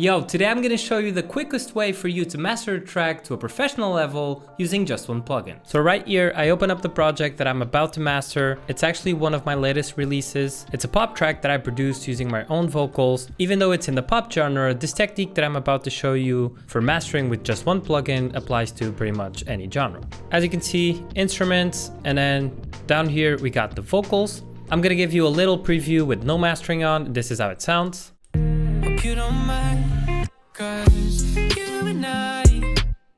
Yo, today I'm going to show you the quickest way for you to master a track to a professional level using just one plugin. So right here, I open up the project that I'm about to master. It's actually one of my latest releases. It's a pop track that I produced using my own vocals. Even though it's in the pop genre, this technique that I'm about to show you for mastering with just one plugin applies to pretty much any genre. As you can see, instruments, and then down here we got the vocals. I'm going to give you a little preview with no mastering on. This is how it sounds. Hope you don't mind, 'cause you and I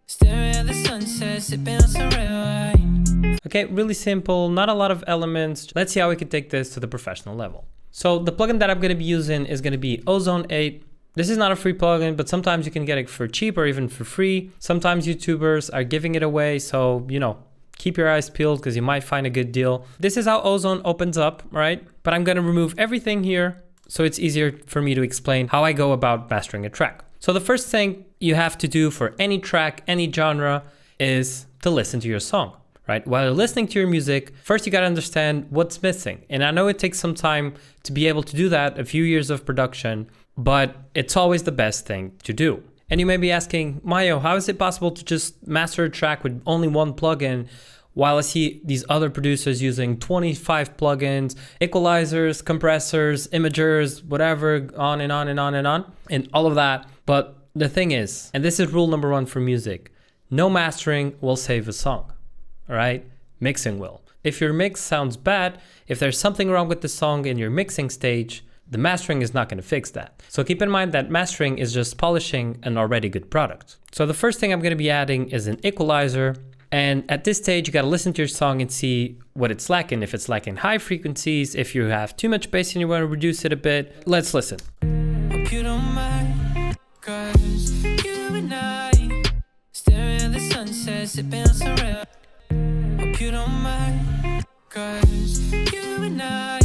staring at the sunset, sipping on some red wine. Okay, really simple, not a lot of elements. Let's see how we can take this to the professional level. So the plugin that I'm going to be using is going to be Ozone 8. This is not a free plugin, but sometimes you can get it for cheap or even for free. Sometimes YouTubers are giving it away, so keep your eyes peeled because you might find a good deal. This is how Ozone opens up, right? But I'm going to remove everything here, so it's easier for me to explain how I go about mastering a track. So the first thing you have to do for any track, any genre, is to listen to your song, right? While you're listening to your music, first you gotta understand what's missing. And I know it takes some time to be able to do that, a few years of production, but it's always the best thing to do. And you may be asking, Mayo, how is it possible to just master a track with only one plugin while I see these other producers using 25 plugins, equalizers, compressors, imagers, whatever, on and on and on and on, and all of that. But the thing is, and this is rule number one for music, no mastering will save a song, all right? Mixing will. If your mix sounds bad, if there's something wrong with the song in your mixing stage, the mastering is not going to fix that. So keep in mind that mastering is just polishing an already good product. So the first thing I'm going to be adding is an equalizer. And at this stage, you got to listen to your song and see what it's lacking. If it's lacking high frequencies, if you have too much bass and you want to reduce it a bit. Let's listen. Hope you don't mind, 'cause you and I staring at the sunset, sipping on some red. Hope you don't mind, 'cause you and I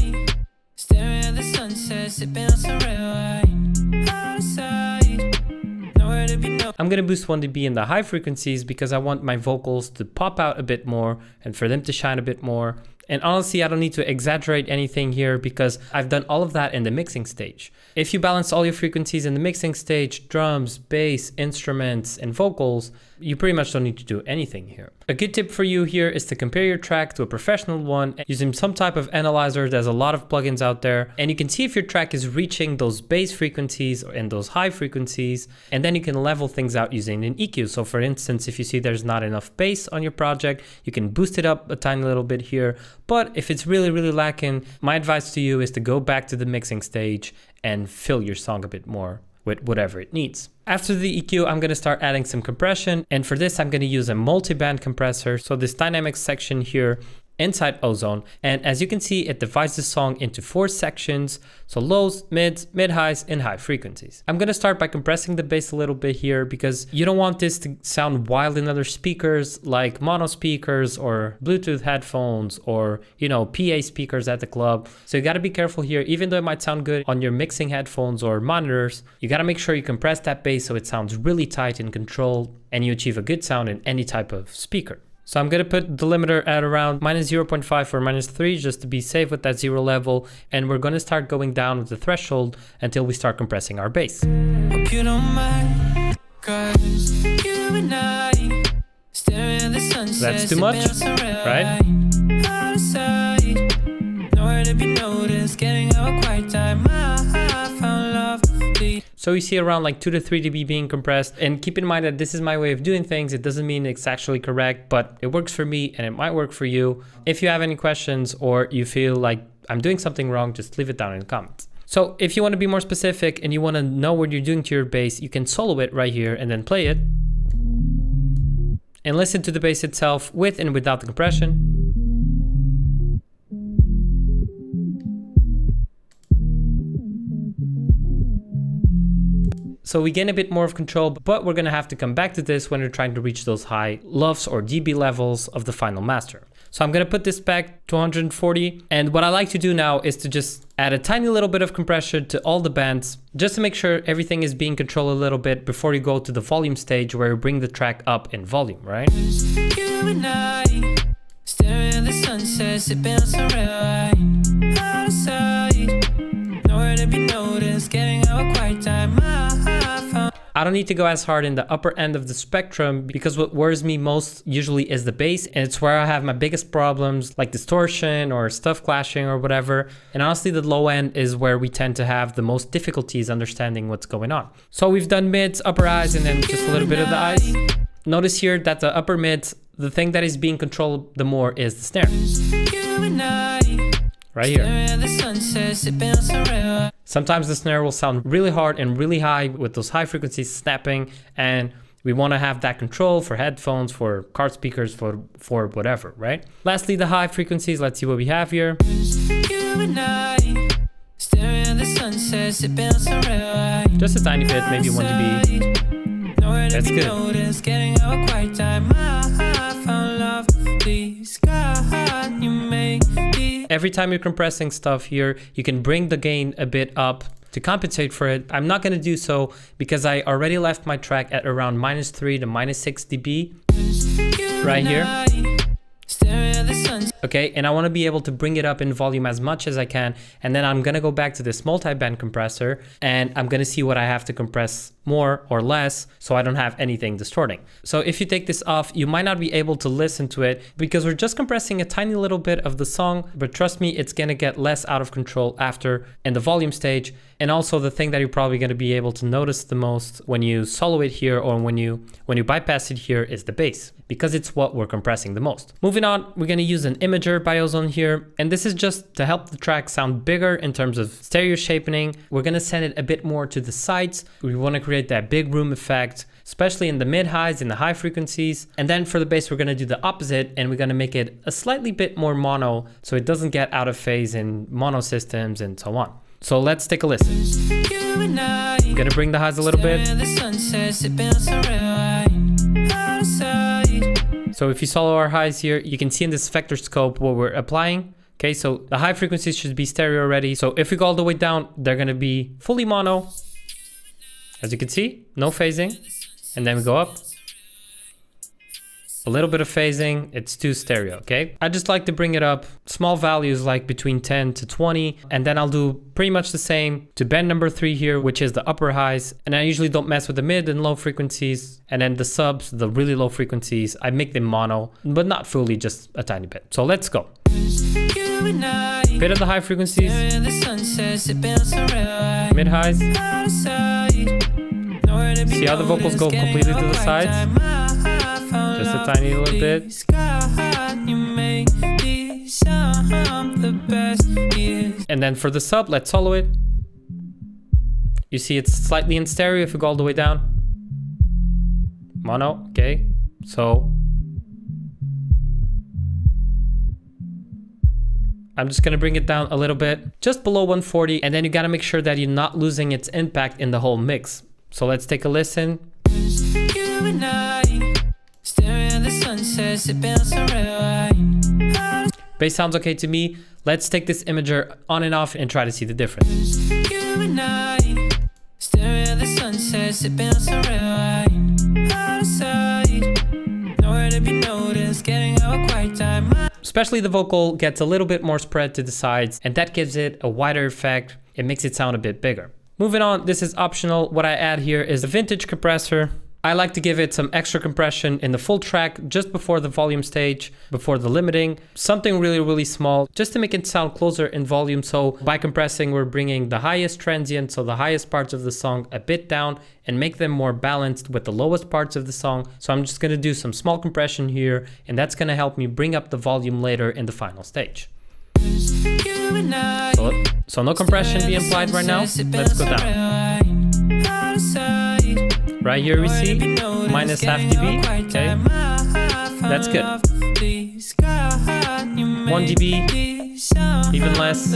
staring at the sunset, sipping on some red wine. Outside, nowhere to be known. I'm going to boost 1 dB in the high frequencies because I want my vocals to pop out a bit more and for them to shine a bit more. And honestly, I don't need to exaggerate anything here because I've done all of that in the mixing stage. If you balance all your frequencies in the mixing stage, drums, bass, instruments, and vocals, you pretty much don't need to do anything here. A good tip for you here is to compare your track to a professional one using some type of analyzer. There's a lot of plugins out there, and you can see if your track is reaching those bass frequencies and those high frequencies, and then you can level things out using an EQ. So for instance, if you see there's not enough bass on your project, you can boost it up a tiny little bit here. But if it's really, really lacking, my advice to you is to go back to the mixing stage and fill your song a bit more with whatever it needs. After the EQ, I'm going to start adding some compression. And for this, I'm going to use a multiband compressor. So this dynamics section here inside Ozone. And as you can see, it divides the song into 4 sections. So lows, mids, mid-highs, and high frequencies. I'm going to start by compressing the bass a little bit here because you don't want this to sound wild in other speakers like mono speakers or Bluetooth headphones or, PA speakers at the club. So you got to be careful here. Even though it might sound good on your mixing headphones or monitors, you got to make sure you compress that bass so it sounds really tight and controlled and you achieve a good sound in any type of speaker. So I'm going to put the limiter at around -0.5 or -3 just to be safe with that 0 level. And we're going to start going down with the threshold until we start compressing our bass. Hope you don't mind, 'cause you and I staring at the sunset. That's too much, right? Outside, nowhere to be noticed, getting out quiet time. I found love. So you see around like 2 to 3 dB being compressed. And keep in mind that this is my way of doing things. It doesn't mean it's actually correct, but it works for me and it might work for you. If you have any questions or you feel like I'm doing something wrong, just leave it down in the comments. So if you want to be more specific and you want to know what you're doing to your bass, you can solo it right here and then play it. And listen to the bass itself with and without the compression. So we gain a bit more of control, but we're going to have to come back to this when we're trying to reach those high LUFS or dB levels of the final master. So I'm going to put this back to 140. And what I like to do now is to just add a tiny little bit of compression to all the bands, just to make sure everything is being controlled a little bit before you go to the volume stage where you bring the track up in volume, right? You and I staring at the sunset, sipping on some red wine. Outside, nowhere to be noticed, getting out quiet time. I I don't need to go as hard in the upper end of the spectrum because what worries me most usually is the bass, and it's where I have my biggest problems like distortion or stuff clashing or whatever. And honestly, the low end is where we tend to have the most difficulties understanding what's going on. So we've done mids, upper highs, and then just a little bit of the highs. Notice here that the upper mids, the thing that is being controlled the more is the snare. Right here. Sometimes the snare will sound really hard and really high with those high frequencies snapping, and we want to have that control for headphones, for car speakers, for whatever, right? Lastly, the high frequencies, let's see what we have here. Just a tiny bit, maybe 1 dB. That's good. Every time you're compressing stuff here, you can bring the gain a bit up to compensate for it. I'm not going to do so because I already left my track at around -3 to -6 dB right here. Okay, and I want to be able to bring it up in volume as much as I can, and then I'm going to go back to this multi-band compressor and I'm going to see what I have to compress more or less so I don't have anything distorting. So if you take this off, you might not be able to listen to it because we're just compressing a tiny little bit of the song, but trust me, it's going to get less out of control after in the volume stage. And also the thing that you're probably going to be able to notice the most when you solo it here or when you bypass it here is the bass, because it's what we're compressing the most. Moving on, we're going to use an imager by Ozone here, and this is just to help the track sound bigger in terms of stereo shaping. We're going to send it a bit more to the sides. We want to create that big room effect, especially in the mid highs and the high frequencies. And then for the bass, we're going to do the opposite, and we're going to make it a slightly bit more mono so it doesn't get out of phase in mono systems and so on. So let's take a listen. I'm gonna bring the highs a little bit. So if you solo our highs here, you can see in this vector scope what we're applying. Okay, so the high frequencies should be stereo already. So if we go all the way down, they're gonna be fully mono. As you can see, no phasing. And then we go up. A little bit of phasing, it's too stereo, okay? I just like to bring it up, small values like between 10 to 20, and then I'll do pretty much the same to band number 3 here, which is the upper highs. And I usually don't mess with the mid and low frequencies, and then the subs, the really low frequencies, I make them mono, but not fully, just a tiny bit. So let's go. Bit of the high frequencies, mid highs. See how the vocals go completely to the sides? Just a tiny little bit. And then for the sub, let's solo it. You see it's slightly in stereo if we go all the way down. Mono, okay. So I'm just gonna bring it down a little bit, just below 140, and then you gotta make sure that you're not losing its impact in the whole mix. So let's take a listen. Bass sounds okay to me. Let's take this imager on and off and try to see the difference. Especially the vocal gets a little bit more spread to the sides, and that gives it a wider effect. It makes it sound a bit bigger. Moving on, this is optional. What I add here is a vintage compressor. I like to give it some extra compression in the full track just before the volume stage, before the limiting. Something really, really small just to make it sound closer in volume. So by compressing, we're bringing the highest transient, so the highest parts of the song a bit down and make them more balanced with the lowest parts of the song. So I'm just gonna do some small compression here, and that's gonna help me bring up the volume later in the final stage. So no compression being applied right now. Let's go down. Right here we see minus half dB, okay, that's good. 1 dB, even less.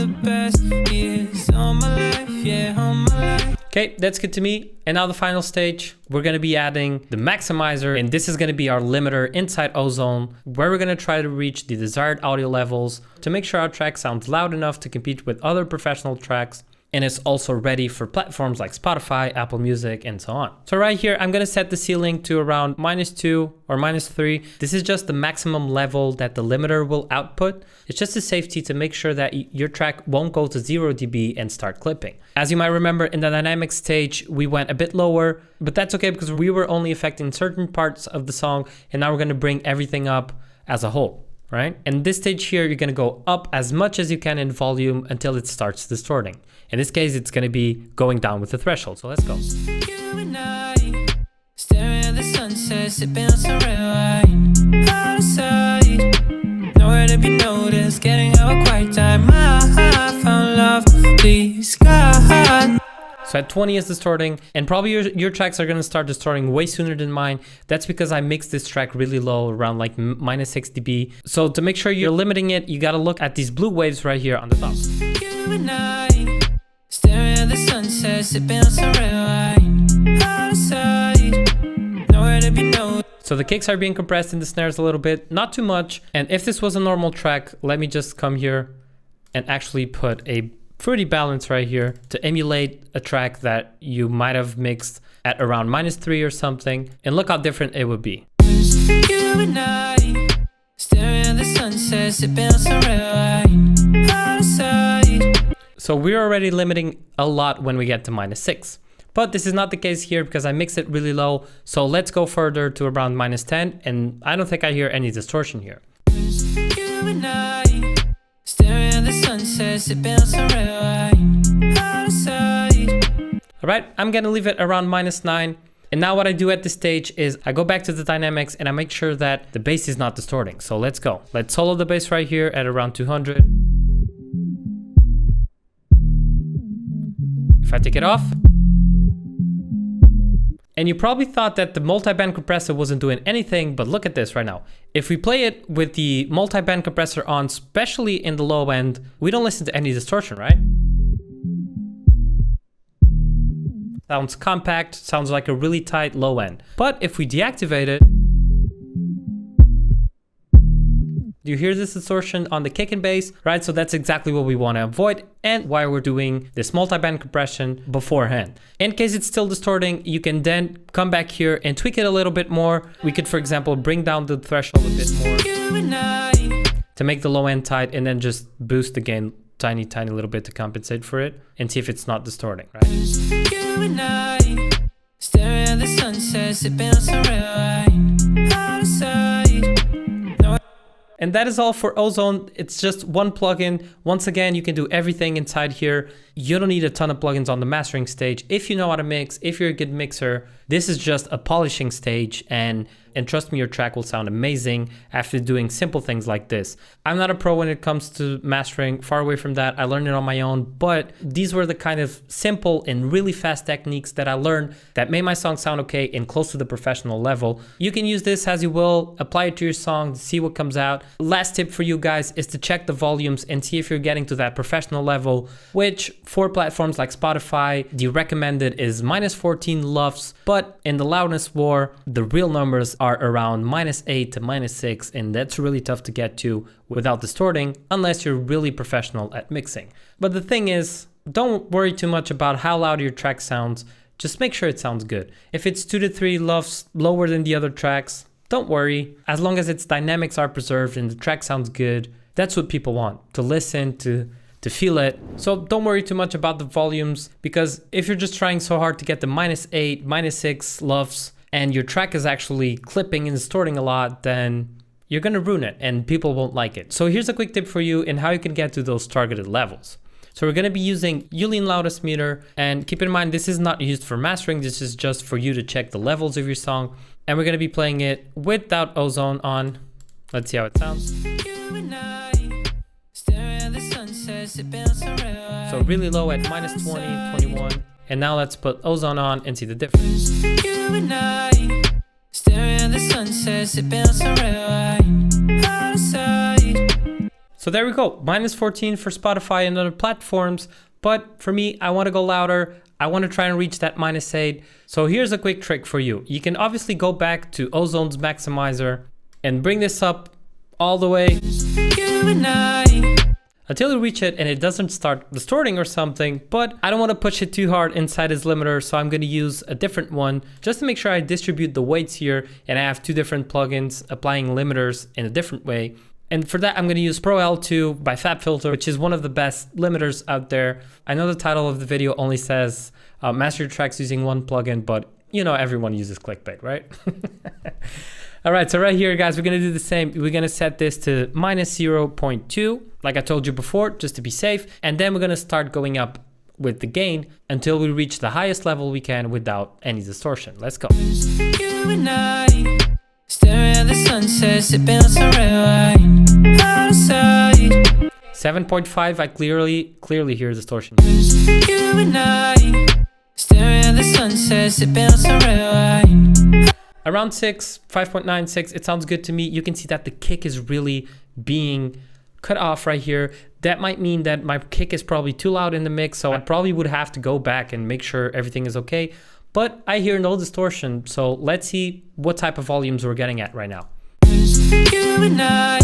Okay, that's good to me. And now the final stage, we're gonna be adding the maximizer, and this is gonna be our limiter inside Ozone, where we're gonna try to reach the desired audio levels to make sure our track sounds loud enough to compete with other professional tracks. and it's also ready for platforms like Spotify, Apple Music, and so on. So right here, I'm gonna set the ceiling to around -2 or -3. This is just the maximum level that the limiter will output. It's just a safety to make sure that your track won't go to 0 dB and start clipping. As you might remember, in the dynamic stage, we went a bit lower, but that's okay because we were only affecting certain parts of the song, and now we're gonna bring everything up as a whole. Right? And this stage here, you're gonna go up as much as you can in volume until it starts distorting. In this case, it's gonna be going down with the threshold. So let's go. You and I, staring at the sunset, sipping on some red wine. Out of sight, nowhere to be noticed, getting out of quiet time. I found love, please God. So at 20 is distorting, and probably your tracks are gonna start distorting way sooner than mine. That's because I mixed this track really low, around like -6 dB. So to make sure you're limiting it, you gotta look at these blue waves right here on the top. You and I, staring at the sunset, sipping on some red wine. Out of sight, nowhere to be known. So the kicks are being compressed in the snares a little bit, not too much. And if this was a normal track, let me just come here and actually put a fruity balance right here to emulate a track that you might have mixed at around -3 or something, and look how different it would be. You and I, staring at the sunset, sipping on some red wine. Out of sight. So we're already limiting a lot when we get to -6. But this is not the case here because I mixed it really low. So let's go further to around -10, and I don't think I hear any distortion here. You and I, staring at the sunset, sipping on some red wine. Out of sight. All right, I'm gonna leave it around -9. And now what I do at this stage is I go back to the dynamics and I make sure that the bass is not distorting. So let's go. Let's solo the bass right here at around 200. If I take it off, and you probably thought that the multiband compressor wasn't doing anything, but look at this right now. If we play it with the multiband compressor on, especially in the low end, we don't listen to any distortion, right? Sounds compact, sounds like a really tight low end. But if we deactivate it, do you hear this distortion on the kick and bass, right? So that's exactly what we want to avoid and why we're doing this multiband compression beforehand. In case it's still distorting, you can then come back here and tweak it a little bit more. We could, for example, bring down the threshold a bit more to make the low end tight, and then just boost the gain tiny little bit to compensate for it and see if it's not distorting, right? You and I, staring at the sunset, sipping on some red wine. Out of sight. And that is all for Ozone. It's just one plugin. Once again, you can do everything inside here. You don't need a ton of plugins on the mastering stage. If you know how to mix, if you're a good mixer, this is just a polishing stage, and trust me, your track will sound amazing after doing simple things like this. I'm not a pro when it comes to mastering, far away from that. I learned it on my own, but these were the kind of simple and really fast techniques that I learned that made my song sound okay and close to the professional level. You can use this as you will, apply it to your song, see what comes out. Last tip for you guys is to check the volumes and see if you're getting to that professional level, which for platforms like Spotify, the recommended is -14 LUFS, but in the loudness war, the real numbers are around -8 to -6, and that's really tough to get to without distorting unless you're really professional at mixing. But the thing is, don't worry too much about how loud your track sounds, just make sure it sounds good. If it's 2 to 3 LUFS lower than the other tracks, don't worry, as long as its dynamics are preserved and the track sounds good, that's what people want, to listen, to feel it. So don't worry too much about the volumes, because if you're just trying so hard to get the -8, -6 LUFS, and your track is actually clipping and distorting a lot, then you're gonna ruin it and people won't like it. So here's a quick tip for you in how you can get to those targeted levels. So we're gonna be using Yulin Loudness meter, and keep in mind, this is not used for mastering, this is just for you to check the levels of your song. And we're gonna be playing it without Ozone on. Let's see how it sounds. So really low at -20, 21. And now let's put Ozone on and see the difference. You and I, staring at the sunset, sipping on some red wine. Out of sight. So there we go, -14 for Spotify and other platforms. But for me, I want to go louder. I want to try and reach that -8. So here's a quick trick for you. You can obviously go back to Ozone's maximizer and bring this up all the way. You and I, until you reach it and it doesn't start distorting or something, but I don't want to push it too hard inside this limiter, so I'm going to use a different one just to make sure I distribute the weights here and I have two different plugins applying limiters in a different way. And for that, I'm going to use Pro L2 by FabFilter, which is one of the best limiters out there. I know the title of the video only says master your tracks using one plugin, but you know, everyone uses clickbait, right? All right, so right here, guys, we're gonna do the same. We're gonna set this to -0.2, like I told you before, just to be safe. And then we're gonna start going up with the gain until we reach the highest level we can without any distortion. Let's go. You and I, staring at the sunset, sipping on some red wine, out of sight. 7.5, I clearly hear distortion. You and I, staring at the sunset, sipping on some red wine. Around 6, 5.96, it sounds good to me. You can see that the kick is really being cut off right here. That might mean that my kick is probably too loud in the mix, so I probably would have to go back and make sure everything is okay. But I hear no distortion, so let's see what type of volumes we're getting at right now. You and I,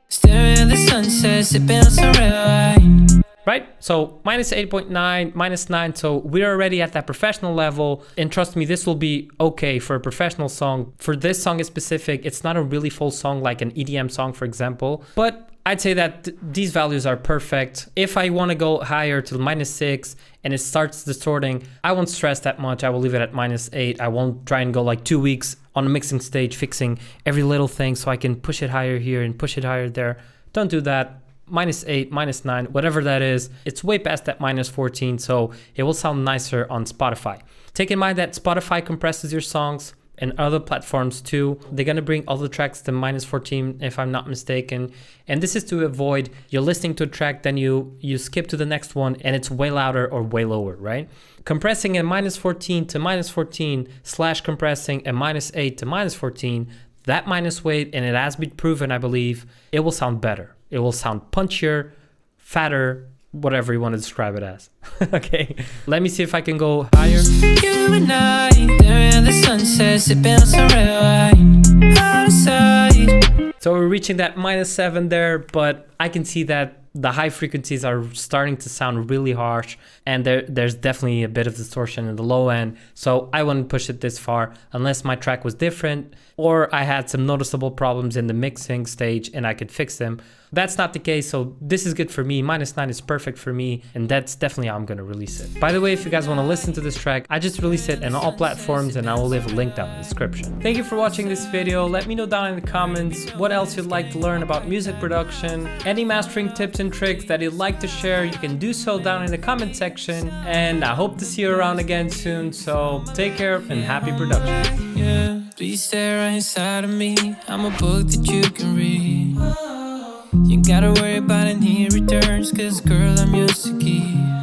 staring at the sunset, sipping on some red wine. Right, so -8.9, -9, so we're already at that professional level, and trust me, this will be okay for a professional song. For this song in specific, it's not a really full song like an EDM song, for example, but I'd say that these values are perfect. If I want to go higher to -6 and it starts distorting, I won't stress that much. I will leave it at -8. I won't try and go like 2 weeks on a mixing stage fixing every little thing so I can push it higher here and push it higher there. Don't do that. -8, -9, whatever that is, it's way past that -14, so it will sound nicer on Spotify. Take in mind that Spotify compresses your songs and other platforms too. They're gonna bring all the tracks to -14 if I'm not mistaken. And this is to avoid you're listening to a track, then you skip to the next one and it's way louder or way lower, right? Compressing a -14 to -14 / compressing a -8 to -14, that minus weight, and it has been proven, I believe, it will sound better. It will sound punchier, fatter, whatever you want to describe it as. Okay, let me see if I can go higher. You and I, staring at the sunset, sipping on some red wine, out of sight. So we're reaching that -7 there, but I can see that the high frequencies are starting to sound really harsh, and there's definitely a bit of distortion in the low end, so I wouldn't push it this far unless my track was different or I had some noticeable problems in the mixing stage and I could fix them. That's not the case, so this is good for me. -9 is perfect for me, and that's definitely how I'm gonna release it. By the way, if you guys wanna listen to this track, I just released it on all platforms and I will leave a link down in the description. Thank you for watching this video. Let me know down in the comments what else you'd like to learn about music production. Any mastering tips and tricks that you'd like to share, you can do so down in the comment section, and I hope to see you around again soon, so take care and happy production. Yeah, please stay right inside of me. I'm a book that you can read. You gotta worry about any returns, cause girl, I'm yours to keep.